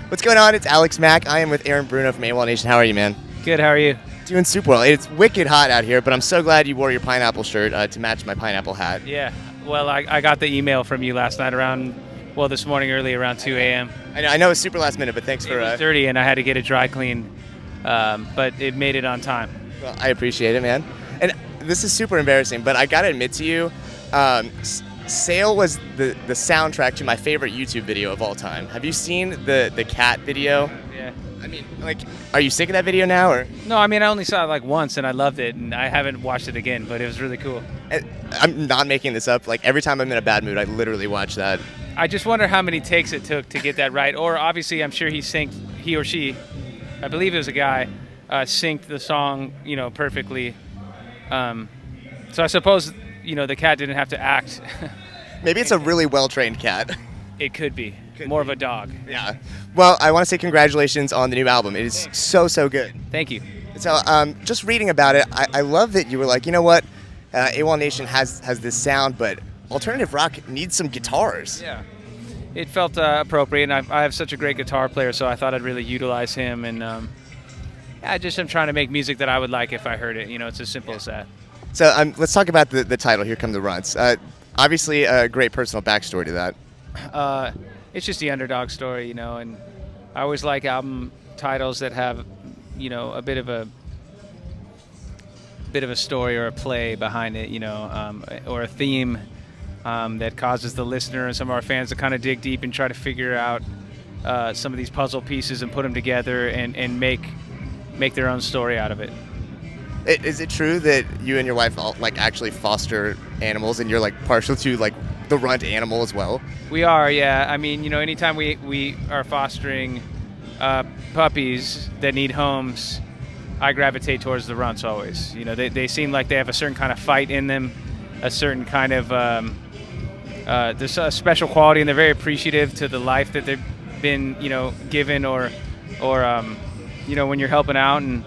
What's going on? It's Alex Mack. I am with Aaron Bruno from AWOLNATION. How are you, man? Good, how are you? Doing super well. It's wicked hot out here, but I'm so glad you wore your pineapple shirt to match my pineapple hat. Yeah, well, I got the email from you last night this morning early around 2 a.m. I know it's super last minute, but thanks for... It was dirty and I had to get it dry cleaned, but it made it on time. Well, I appreciate it, man. And this is super embarrassing, but I gotta admit to you, Sail was the soundtrack to my favorite YouTube video of all time. Have you seen the cat video? Yeah. I mean, like, are you sick of that video now, or? No, I mean, I only saw it like once and I loved it, and I haven't watched it again, but it was really cool. I'm not making this up. Like, every time I'm in a bad mood, I literally watch that. I just wonder how many takes it took to get that right. Or obviously, I'm sure he or she, I believe it was a guy, synced the song, perfectly. So I suppose, the cat didn't have to act. Maybe it's a really well-trained cat. It could be. More of a dog. Yeah. Well, I want to say congratulations on the new album. It is so good. Thank you. So, just reading about it, I love that you were like, you know what, AWOLNATION has this sound, but alternative rock needs some guitars. Yeah. It felt appropriate, and I have such a great guitar player, so I thought I'd really utilize him. And I just am trying to make music that I would like if I heard it. It's as simple as that. So let's talk about the title, Here Come the Runts. Obviously, a great personal backstory to that. It's just the underdog story, and I always like album titles that have, a bit of a story or a play behind it, or a theme that causes the listener and some of our fans to kind of dig deep and try to figure out some of these puzzle pieces and put them together and make their own story out of it. Is it true that you and your wife actually foster animals, and you're partial to the runt animal as well? We are, yeah. I mean, anytime we are fostering puppies that need homes, I gravitate towards the runts always. They seem like they have a certain kind of fight in them, a certain kind of there's a special quality, and they're very appreciative to the life that they've been given or when you're helping out. And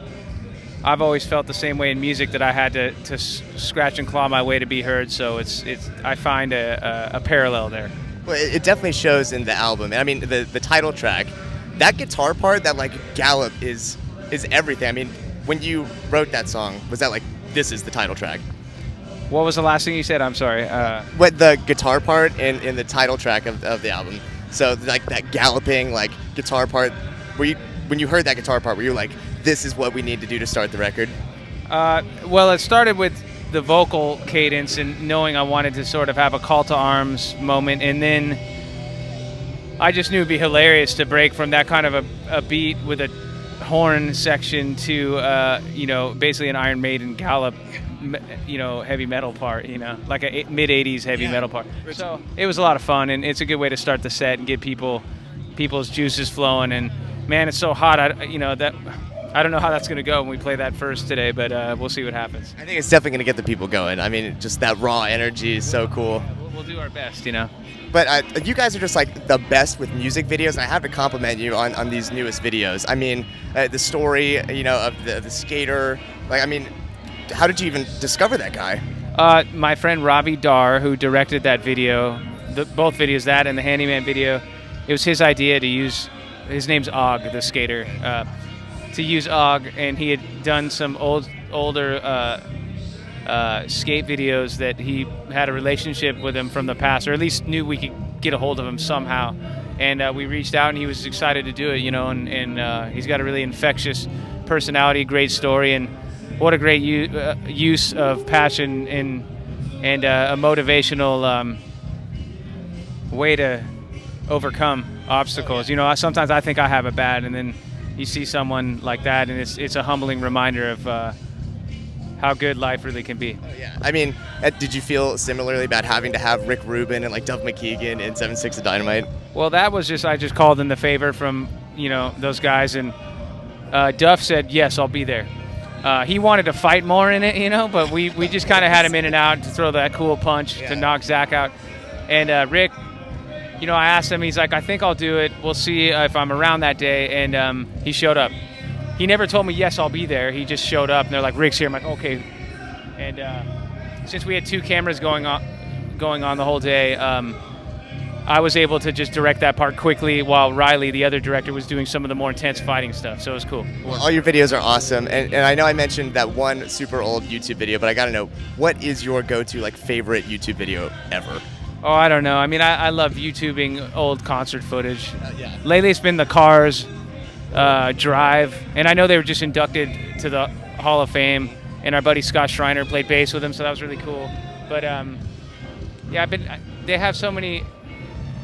I've always felt the same way in music, that I had to scratch and claw my way to be heard. So I find a parallel there. Well, it definitely shows in the album. I mean, the title track, that guitar part, that gallop is everything. I mean, when you wrote that song, was that this is the title track? What was the last thing you said? I'm sorry. What the guitar part in the title track of the album? So that galloping guitar part, when you heard that guitar part, were you like, this is what we need to do to start the record? Well, it started with the vocal cadence and knowing I wanted to sort of have a call to arms moment, and then I just knew it'd be hilarious to break from that kind of a beat with a horn section to basically an Iron Maiden gallop, heavy metal part, like a mid-'80s heavy metal part. So it was a lot of fun, and it's a good way to start the set and get people's juices flowing. And man, it's so hot. I don't know how that's going to go when we play that first today, but we'll see what happens. I think it's definitely going to get the people going. I mean, just that raw energy is so cool. We'll do our best, But you guys are just the best with music videos, and I have to compliment you on these newest videos. I mean, the story, of the skater. How did you even discover that guy? My friend Ravi Dar, who directed that video, both videos, that and the Handyman video, it was his idea to use, his name's Og, the skater, to use Og, and he had done some older skate videos that he had a relationship with him from the past, or at least knew we could get a hold of him somehow. And we reached out, and he was excited to do it, and he's got a really infectious personality, great story, and what a great use of passion and a motivational way to overcome obstacles. Sometimes I think I have it bad, and then you see someone like that, and it's a humbling reminder of how good life really can be. Oh, yeah. I mean, did you feel similarly about having to have Rick Rubin and Duff McKagan in 7/6 of Dynamite? Well, that was I just called in the favor from those guys, and Duff said yes, I'll be there. He wanted to fight more in it, but we just kind of had him in and out to throw that cool punch to knock Zach out. And Rick, I asked him, he's like, I think I'll do it. We'll see if I'm around that day. And he showed up. He never told me, yes, I'll be there. He just showed up, and they're like, Rick's here. I'm like, okay. And since we had two cameras going on the whole day, I was able to just direct that part quickly while Riley, the other director, was doing some of the more intense fighting stuff. So it was cool. Well, all your videos are awesome, and I know I mentioned that one super old YouTube video, but I gotta know, what is your go-to like favorite YouTube video ever? Oh, I don't know. I mean, I love YouTubing old concert footage. Yeah. Lately, it's been the Cars Drive, and I know they were just inducted to the Hall of Fame, and our buddy Scott Schreiner played bass with them, so that was really cool. But yeah, they have so many.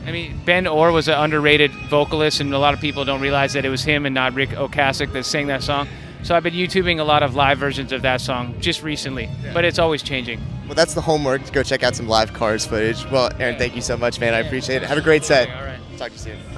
I mean, Ben Orr was an underrated vocalist, and a lot of people don't realize that it was him and not Rick Ocasek that sang that song. So I've been YouTubing a lot of live versions of that song just recently, but it's always changing. Well, that's the homework, to go check out some live Cars footage. Well, Aaron, thank you so much, man. I appreciate it. Have a great set. All right. Talk to you soon.